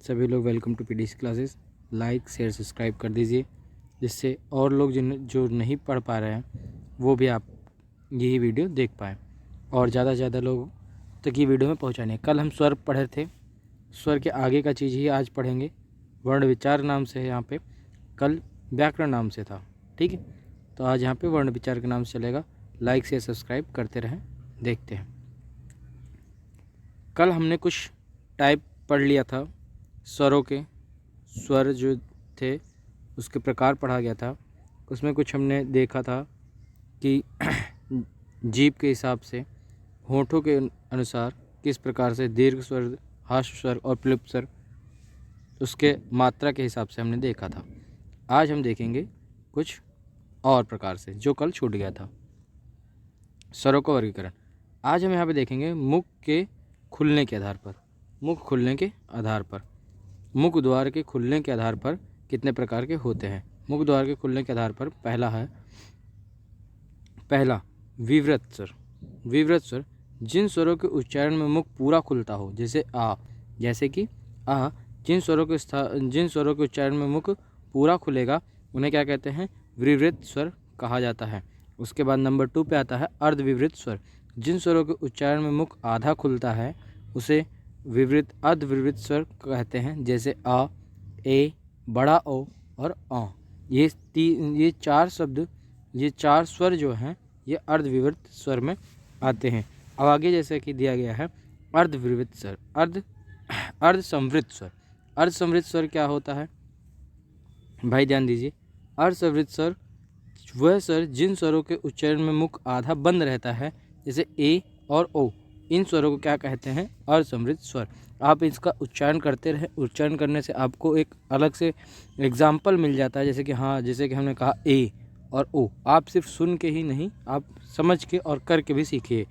सभी लोग welcome to PDC classes. Like share subscribe कर दीजिए, जिससे और लोग जो नहीं पढ़ पा रहे हैं वो भी आप यही वीडियो देख पाएँ और ज़्यादा से ज़्यादा लोग तक ये वीडियो में पहुँचाने। कल हम स्वर पढ़े थे, स्वर के आगे का चीज़ ही आज पढ़ेंगे। वर्ण विचार नाम से है यहाँ पे, कल व्याकरण नाम से था। ठीक है, तो आज यहाँ पे वर्ण विचार के नाम से चलेगा। लाइक शेयर सब्सक्राइब करते रहें। देखते हैं, कल हमने कुछ टाइप पढ़ लिया था, स्वरों के स्वर जो थे उसके प्रकार पढ़ा गया था। उसमें कुछ हमने देखा था कि जीभ के हिसाब से, होठों के अनुसार किस प्रकार से दीर्घ स्वर, हास्य स्वर और प्लुप्त स्वर उसके मात्रा के हिसाब से हमने देखा था। आज हम देखेंगे कुछ और प्रकार से जो कल छूट गया था, स्वरों का वर्गीकरण। आज हम यहाँ पे देखेंगे मुख के खुलने के आधार पर, मुख खुलने के आधार पर, मुख द्वार के खुलने के आधार पर कितने प्रकार के होते हैं। मुख द्वार के खुलने के आधार पर पहला विवृत स्वर। विवृत स्वर जिन स्वरों के उच्चारण में मुख पूरा खुलता हो, जैसे आ, जैसे कि आ, जिन स्वरों के उच्चारण में मुख पूरा खुलेगा उन्हें क्या कहते हैं, विवृत स्वर कहा जाता है। उसके बाद नंबर 2 पे आता है अर्धविवृत स्वर। जिन स्वरों के उच्चारण में मुख आधा खुलता है उसे अर्धविवृत स्वर कहते हैं, जैसे आ, ए, बड़ा ओ और आ। ये चार स्वर जो हैं ये अर्धविवृत स्वर में आते हैं। अब आगे जैसे कि दिया गया है अर्धविवृत स्वर, अर्धसंवृत स्वर। अर्धसंवृत स्वर क्या होता है भाई, ध्यान दीजिए। अर्धसंवृत स्वर वह स्वर जिन स्वरों के उच्चारण में मुख आधा बंद रहता है, जैसे ए और ओ। इन स्वरों को क्या कहते हैं, अर्धसंवृत स्वर। आप इसका उच्चारण करते रहे, उच्चारण करने से आपको एक अलग से एग्जाम्पल मिल जाता है। जैसे कि हमने कहा ए और ओ, आप सिर्फ सुन के ही नहीं, आप समझ के और करके भी सीखिए।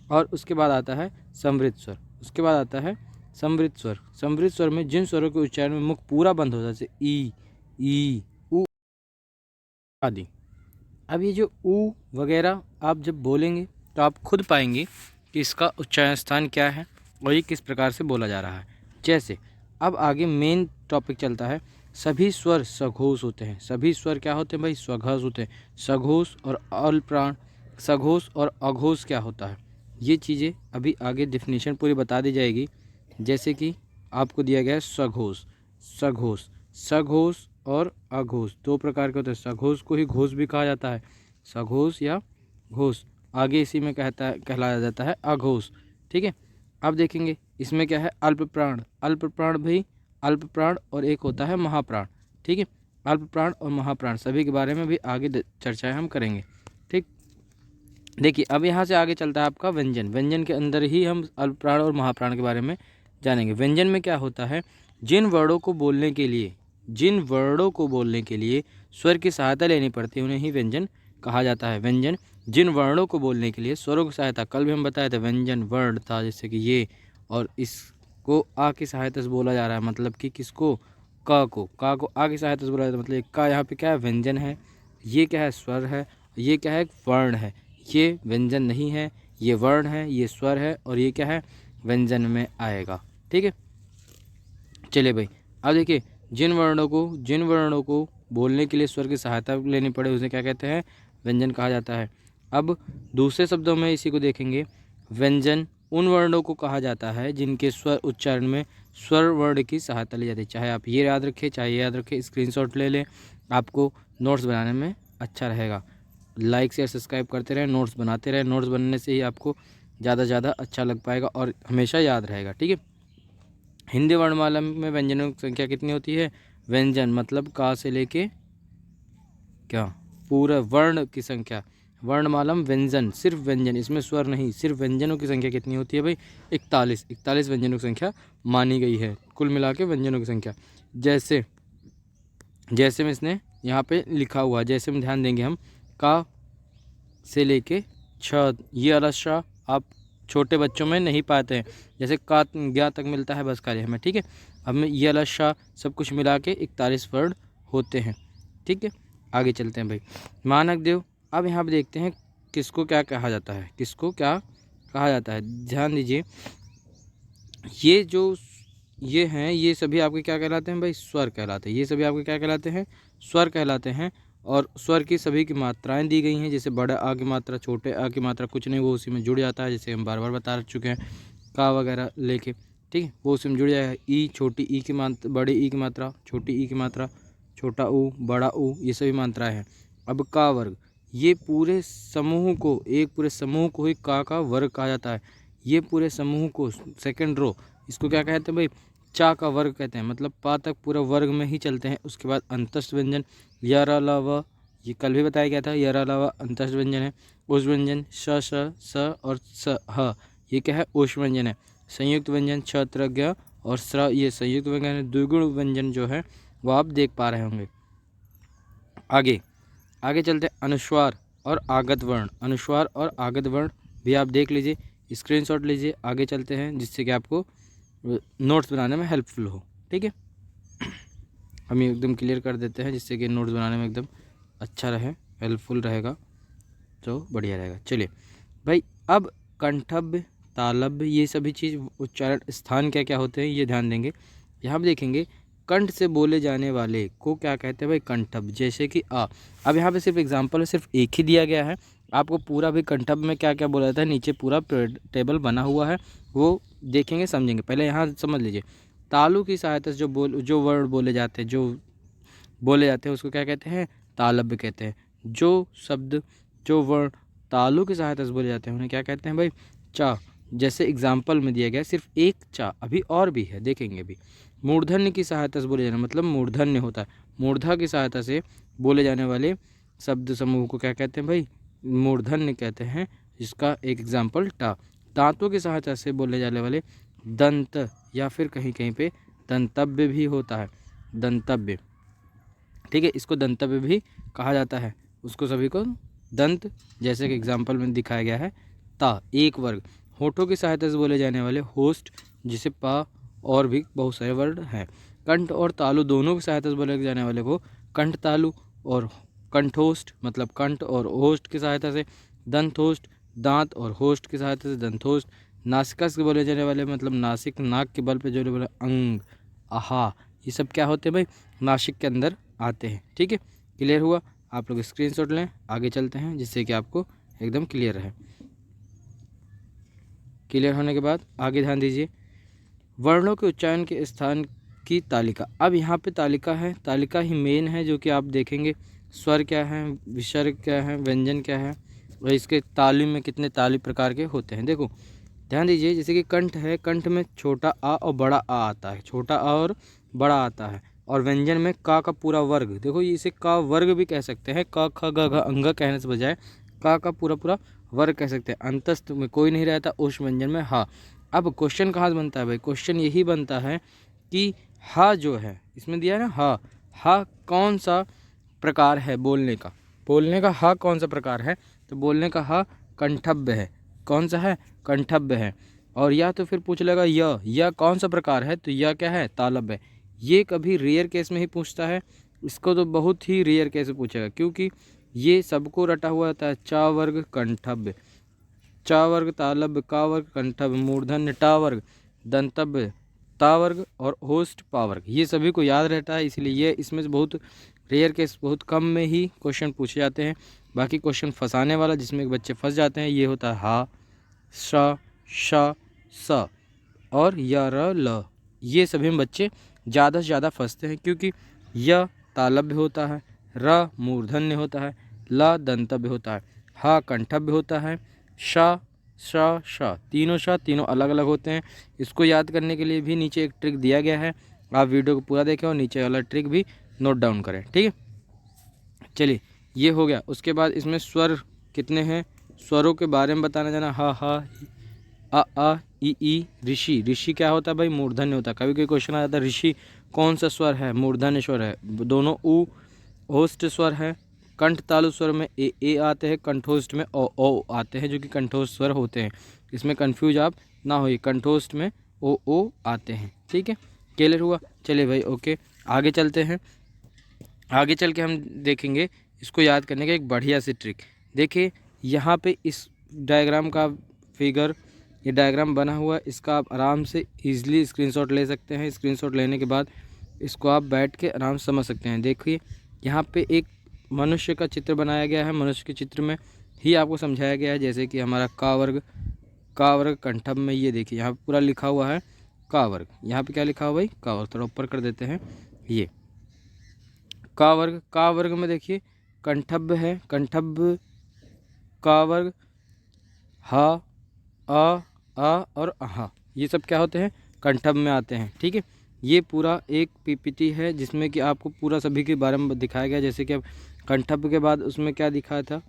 और उसके बाद आता है संवृत स्वर। उसके बाद आता है संवृत स्वर। संवृत स्वर में जिन स्वरों के उच्चारण में मुख पूरा बंद होता है, जैसे ई, उ आदि। अब ये जो ऊ वगैरह आप जब बोलेंगे तो आप खुद पाएंगे कि इसका उच्चारण स्थान क्या है और ये किस प्रकार से बोला जा रहा है। जैसे अब आगे मेन टॉपिक चलता है, सभी स्वर सघोष होते हैं। सभी स्वर क्या होते हैं भाई, स्वघोष होते हैं। सघोष और अल्पप्राण, सघोष और अघोष क्या होता है, ये चीज़ें अभी आगे डिफिनीशन पूरी बता दी जाएगी। जैसे कि आपको दिया गया है सघोष और अघोष दो प्रकार के होते हैं। सघोष को ही घोष भी कहा जाता है, सघोष या घोष। आगे इसी में कहलाया जाता है अघोष। ठीक है, अब देखेंगे इसमें क्या है, अल्पप्राण। अल्पप्राण और एक होता है महाप्राण। ठीक है, अल्पप्राण और महाप्राण सभी के बारे में भी आगे चर्चाएं हम करेंगे। ठीक, देखिए अब यहाँ से आगे चलता है आपका व्यंजन। व्यंजन के अंदर ही हम अल्पप्राण और महाप्राण के बारे में जानेंगे। व्यंजन में क्या होता है, जिन वर्णों को बोलने के लिए स्वर की सहायता लेनी पड़ती है उन्हें ही व्यंजन कहा जाता है। व्यंजन जिन वर्णों को बोलने के लिए स्वरों की सहायता, कल भी हम बताया था व्यंजन वर्ण था, जैसे कि ये, और इसको आ की सहायता से बोला जा रहा है, मतलब कि किसको, का को आ की सहायता से बोला जाता है। मतलब का यहाँ पे क्या है, व्यंजन है। ये क्या है, स्वर है। ये क्या है, वर्ण है। ये व्यंजन नहीं है, ये वर्ण है, ये स्वर है, और ये क्या है, व्यंजन में आएगा। ठीक है, चलिए भाई अब देखिए, जिन वर्णों को बोलने के लिए स्वर की सहायता लेनी पड़े उसे क्या कहते हैं, व्यंजन कहा जाता है। अब दूसरे शब्दों में इसी को देखेंगे, व्यंजन उन वर्णों को कहा जाता है जिनके स्वर उच्चारण में स्वर वर्ण की सहायता ली जाती है। चाहे आप ये याद रखें, चाहे ये याद रखें, स्क्रीनशॉट ले लें, आपको नोट्स बनाने में अच्छा रहेगा। लाइक शेयर सब्सक्राइब करते रहें, नोट्स बनाते रहें। नोट्स बनने से ही आपको ज़्यादा से ज़्यादा अच्छा लग पाएगा और हमेशा याद रहेगा। ठीक है, हिंदी वर्णमाला में व्यंजनों की संख्या कितनी होती है, व्यंजन मतलब का से लेके क्या पूरा वर्ण की संख्या, वर्णमालम व्यंजन, सिर्फ व्यंजन, इसमें स्वर नहीं, सिर्फ व्यंजनों की संख्या कितनी होती है भाई, 41 व्यंजनों की संख्या मानी गई है कुल मिला के व्यंजनों की संख्या। जैसे में इसने यहाँ पे लिखा हुआ है, जैसे में ध्यान देंगे हम, का से लेके छ, ये अलग आप छोटे बच्चों में नहीं पाते हैं, जैसे का ज्ञा तक मिलता है बस खाली हमें। ठीक है, अब में ये अलग सब कुछ मिला के 41 वर्ण होते हैं। ठीक है, आगे चलते हैं भाई, मानक देव। अब यहाँ पे देखते हैं किसको क्या कहा जाता है, किसको क्या कहा जाता है। ध्यान दीजिए, ये जो ये हैं, ये सभी आपके क्या कहलाते हैं भाई, स्वर कहलाते हैं। ये सभी आपके क्या कहलाते हैं, स्वर कहलाते हैं। और स्वर की सभी की मात्राएं दी गई हैं, जैसे बड़े आ की मात्रा, छोटे आ की मात्रा कुछ नहीं, वो उसी में जुड़ जाता है, जैसे हम बार बार बता चुके हैं का वगैरह लेके, ठीक है, वो उसी में जुड़ जाएगा। ई, छोटी ई की मात्रा, बड़ी ई की मात्रा, छोटी ई की मात्रा, छोटा ऊ, बड़ा ऊ, ये सभी मात्राएं हैं। अब का वर्ग, ये पूरे समूह को, एक पूरे समूह को ही का वर्ग कहा जाता है। ये पूरे समूह को, सेकंड रो, इसको क्या कहते हैं भाई, चा का वर्ग कहते हैं, मतलब पा तक पूरा वर्ग में ही चलते हैं। उसके बाद अंतस्थ व्यंजन, यर अलावा, ये कल भी बताया गया था, यर अलावा अंतस्थ व्यंजन है। उस व्यंजन श, स और स, ह, ये क्या है, ओष व्यंजन है। संयुक्त व्यंजन छ, त्र, ज्ञ और स्र, ये संयुक्त व्यंजन है। द्विगुण व्यंजन जो है वो आप देख पा रहे होंगे। आगे चलते हैं अनुस्वार और आगत वर्ण। अनुस्वार और आगत वर्ण भी आप देख लीजिए, स्क्रीनशॉट लीजिए। आगे चलते हैं जिससे कि आपको नोट्स बनाने में हेल्पफुल हो, ठीक है। हम ये एकदम क्लियर कर देते हैं जिससे कि नोट्स बनाने में एकदम अच्छा रहे, हेल्पफुल रहेगा, तो बढ़िया रहेगा। चलिए भाई, अब कंठव्य, तालव्य, ये सभी चीज़, उच्चारण स्थान क्या क्या होते हैं ये ध्यान देंगे। यहाँ पे देखेंगे कंठ से बोले जाने वाले को क्या कहते हैं भाई, कंठव्य। जैसे कि आ, अब यहाँ पे सिर्फ एग्जांपल है, सिर्फ एक ही दिया गया है, आपको पूरा भी कंठव्य में क्या क्या बोला जाता है नीचे पूरा टेबल बना हुआ है, वो देखेंगे समझेंगे। पहले यहाँ समझ लीजिए, तालु की सहायता से जो वर्ड बोले जाते हैं, उसको क्या कहते हैं, तालव्य कहते हैं। जो शब्द, जो वर्ण तालु की सहायता से बोले जाते हैं उन्हें क्या कहते हैं भाई, चा। जैसे एग्जाम्पल में दिया गया सिर्फ एक चा, अभी और भी है, देखेंगे अभी। मूर्धन्य की सहायता से बोले जाना, मतलब मूर्धन्य होता है, मूर्धा की सहायता से बोले जाने वाले शब्द समूह को क्या कहते हैं भाई, मूर्धन्य कहते हैं, जिसका एक एग्जाम्पल टा। दांतों की सहायता से बोले जाने वाले दंत, या फिर कहीं कहीं पे दंतव्य भी होता है, दंतव्य, ठीक है, इसको दंतव्य भी कहा जाता है। उसको सभी को दंत, जैसे कि एग्जाम्पल में दिखाया गया है। ता, एक वर्ग। होठों की सहायता से बोले जाने वाले होस्ट, जिसे पा, और भी बहुत सारे वर्ड हैं। कंठ और तालु दोनों की सहायता से बोले जाने वाले को कंठ तालु, और कंठोष्ठ मतलब कंठ और ओष्ठ की सहायता से दंतोष्ठ, दांत और होष्ठ की सहायता से दंतोष्ठ। नासिका से बोले जाने वाले मतलब नासिक, नाक के बल पे जो बोले अंग, आहा, ये सब क्या होते हैं भाई, नासिक के अंदर आते हैं, ठीक है। क्लियर हुआ, आप लोग स्क्रीनशॉट लें, आगे चलते हैं जिससे कि आपको एकदम क्लियर रहे। क्लियर होने के बाद आगे ध्यान दीजिए, वर्णों के उच्चारण के स्थान की तालिका। अब यहाँ पे तालिका है, तालिका ही मेन है, जो कि आप देखेंगे स्वर क्या है, विसर्ग क्या है, व्यंजन क्या है, और इसके ताली में कितने ताली प्रकार के होते हैं। देखो ध्यान दीजिए, जैसे कि कंठ है, कंठ में छोटा आ और बड़ा आ आता है, छोटा आ और बड़ा आता है। और व्यंजन में का पूरा वर्ग, देखो इसे का वर्ग भी कह सकते हैं, क ख ग घ अंग कहने से बजाय का पूरा पूरा वर्ग कह सकते हैं। अंतस्थ में कोई नहीं रहता, उस व्यंजन में हा। अब क्वेश्चन कहाँ से बनता है भाई, क्वेश्चन यही बनता है कि हा जो है इसमें दिया है ना, हा कौन सा प्रकार है बोलने का, हा कौन सा प्रकार है, तो बोलने का हा कंठव्य है। कौन सा है, कंठव्य है। और या तो फिर पूछ लेगा यह कौन सा प्रकार है, तो यह क्या है, तालव्य है। ये कभी रेयर केस में ही पूछता है, इसको तो बहुत ही रेयर केस में पूछेगा, क्योंकि ये सबको रटा हुआ होता है। चा वर्ग कंठव्य, चा वर्ग तालव्य, का वर्ग कंठव्य, मूर्धन्य टा वर्ग, दंतव्य ता वर्ग, और होस्ट पा वर्ग, ये सभी को याद रहता है। इसलिए ये इसमें से बहुत रेयर केस, बहुत कम में ही क्वेश्चन पूछे जाते हैं। बाकी क्वेश्चन फंसाने वाला जिसमें बच्चे फंस जाते हैं, ये होता है हा, श, श, स और य, र, ल। ये सभी में बच्चे ज़्यादा से ज़्यादा फंसते हैं, क्योंकि य तालव्य होता है, र मूर्धन्य होता है, ल दंतव्य होता है, हा कंठव्य होता है, श, श तीनों अलग अलग होते हैं। इसको याद करने के लिए भी नीचे एक ट्रिक दिया गया है, आप वीडियो को पूरा देखें और नीचे वाला ट्रिक भी नोट डाउन करें, ठीक है। चलिए ये हो गया। उसके बाद इसमें स्वर कितने हैं, स्वरों के बारे में बताना जाना, हा, आ, ई, ऋषि। ऋषि क्या होता है भाई, मूर्धन्य होता है। कभी कोई क्वेश्चन आ जाता है ऋषि कौन सा स्वर है, मूर्धन्य स्वर है। दोनों ऊ होस्ट स्वर है। कंठ तालु स्वर में ए आते हैं, कंठोष्ठ में ओ आते हैं, जो कि कंठोष्ठ स्वर होते हैं। इसमें कंफ्यूज आप ना होइए, कंठोष्ठ में ओ आते हैं, ठीक है। क्लियर हुआ, चलिए भाई ओके, आगे चलते हैं। आगे चल के हम देखेंगे इसको याद करने का एक बढ़िया सी ट्रिक। देखिए यहाँ पे इस डायग्राम का फिगर ये डायग्राम बना हुआ है, इसका आप आराम से ईजिली स्क्रीनशॉट ले सकते हैं। स्क्रीनशॉट लेने के बाद इसको आप बैठ के आराम से समझ सकते हैं। देखिए यहाँ पे एक मनुष्य का चित्र बनाया गया है। मनुष्य के चित्र में ही आपको समझाया गया है, जैसे कि हमारा का वर्ग कंठब में, ये देखिए यहाँ पूरा लिखा हुआ है का वर्ग। यहाँ पे क्या लिखा हुआ भाई, का वर्ग। थोड़ा ऊपर कर देते हैं, ये का वर्ग में देखिए कंठब है, कंठब का वर्ग, हा, आ और आहा, ये सब क्या होते हैं, कंठब में आते हैं। ठीक है, ये पूरा एक पीपीटी है जिसमें कि आपको पूरा सभी के बारे में दिखाया गया। जैसे कि अब कंठब के बाद उसमें क्या दिखाया था,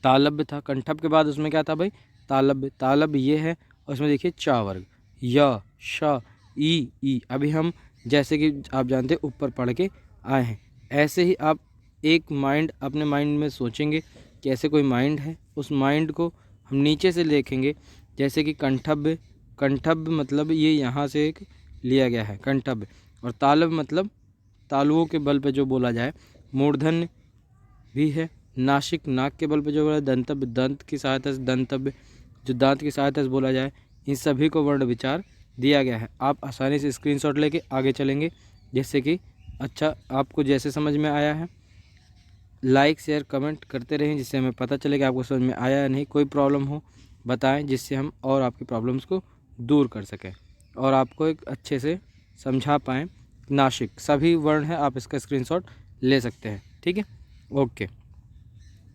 तालब्य था। कंठब के बाद उसमें क्या था भाई, तालब्य ये है। और उसमें देखिए चा वर्ग, य, श, ई। अभी हम जैसे कि आप जानते हैं ऊपर पढ़ के आए हैं, ऐसे ही आप एक माइंड अपने माइंड में सोचेंगे कि ऐसे कोई माइंड है, उस माइंड को हम नीचे से देखेंगे। जैसे कि कंठब मतलब ये यहाँ से एक लिया गया है कंठब, और तालब मतलब तालुओं के बल पे जो बोला जाए। मूर्धन्य भी है, नासिक नाक के बल पे जो बोला, दंतव्य दंत की सहायता से, दंतव्य जो दांत की सहायता से बोला जाए। इन सभी को वर्ण विचार दिया गया है। आप आसानी से स्क्रीनशॉट लेके आगे चलेंगे, जिससे कि अच्छा आपको जैसे समझ में आया है। लाइक शेयर कमेंट करते रहें, जिससे हमें पता चले कि आपको समझ में आया या नहीं। कोई प्रॉब्लम हो बताएं, जिससे हम और आपकी प्रॉब्लम्स को दूर कर सकें और आपको एक अच्छे से समझा पाएँ। नासिक सभी वर्ण हैं, आप इसका स्क्रीनशॉट ले सकते हैं। ठीक है, ओके,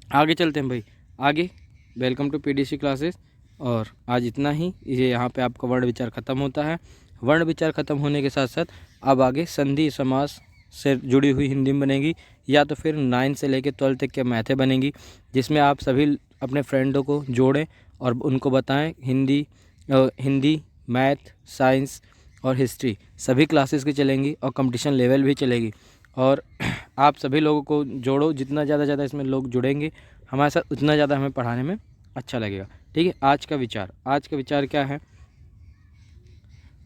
आगे चलते हैं भाई। आगे वेलकम टू पीडीसी क्लासेस। और आज इतना ही। ये यहाँ पे आपका वर्ण विचार ख़त्म होता है। वर्ण विचार ख़त्म होने के साथ साथ अब आगे संधि समास से जुड़ी हुई हिंदी में बनेगी, या तो फिर 9 से लेकर 12 तक के मैथें बनेंगी, जिसमें आप सभी अपने फ्रेंडों को जोड़ें और उनको बताएं। हिंदी, मैथ, साइंस और हिस्ट्री सभी क्लासेस की चलेंगी और कंपटीशन लेवल भी चलेगी। और आप सभी लोगों को जोड़ो, जितना ज़्यादा इसमें लोग जुड़ेंगे हमारे साथ, उतना ज़्यादा हमें पढ़ाने में अच्छा लगेगा। ठीक है, आज का विचार क्या है,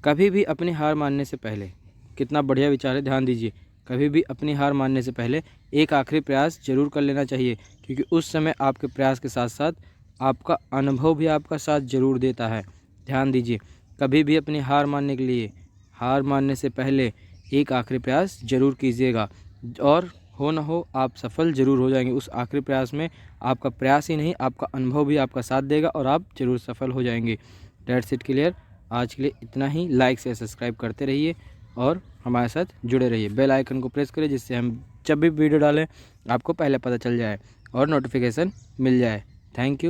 कभी भी अपनी हार मानने से पहले, कितना बढ़िया विचार है, ध्यान दीजिए। कभी भी अपनी हार मानने से पहले एक आखिरी प्रयास जरूर कर लेना चाहिए, क्योंकि उस समय आपके प्रयास के साथ साथ आपका अनुभव भी आपका साथ जरूर देता है। ध्यान दीजिए, कभी भी अपनी हार मानने से पहले एक आखिरी प्रयास जरूर कीजिएगा, और हो ना हो आप सफल जरूर हो जाएंगे। उस आखिरी प्रयास में आपका प्रयास ही नहीं, आपका अनुभव भी आपका साथ देगा और आप जरूर सफल हो जाएंगे। That's it, clear. आज के लिए इतना ही। लाइक से सब्सक्राइब करते रहिए और हमारे साथ जुड़े रहिए। बेल आइकन को प्रेस करें, जिससे हम जब भी वीडियो डालें आपको पहले पता चल जाए और नोटिफिकेशन मिल जाए। Thank you.